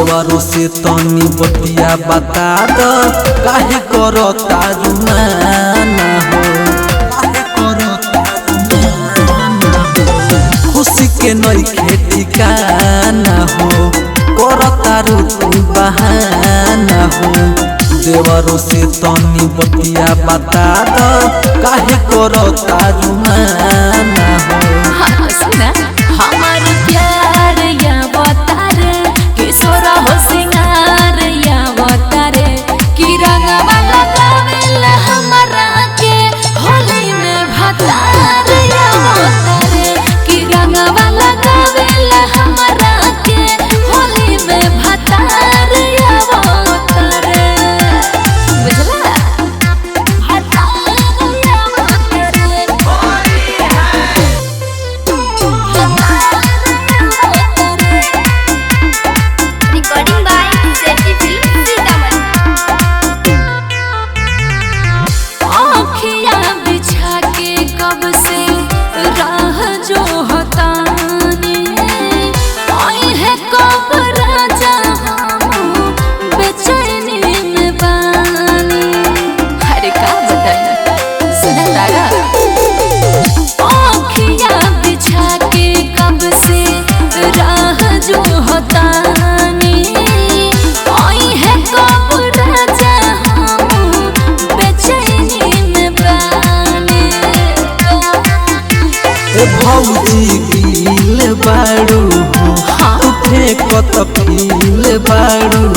देवरो से तनी बतिया बता दो काहे करो तारू माना हो, खुशी के नइखे ठिकाना हो, करो तारू तू बहाना हो। देवरो से तनी बतिया बता दो काहे करो तारू माना हो। सुना हमार प्यार या बतारे किशोरा हो सिंगार या बतारे कि रंगवा लगावेला हमरा के होली में भतार या बतारे कि रंगवा लगावेला हमरा के होली में भतार या बतारे बुझला भतार या बतारे recording by Sethi film Sitamarhi. आँखियाँ बिछा के कब से राह जो हतानी आई है कब राजा हम बेचैनी में बानी। अरे का बताना सुना तारा आँखियाँ बिछा के कब से राह जो हतानी आई है कब राजा हम बेचैनी में बानी। ए भौजी गिल बाड़ू हो, उठे कत फील बाड़ू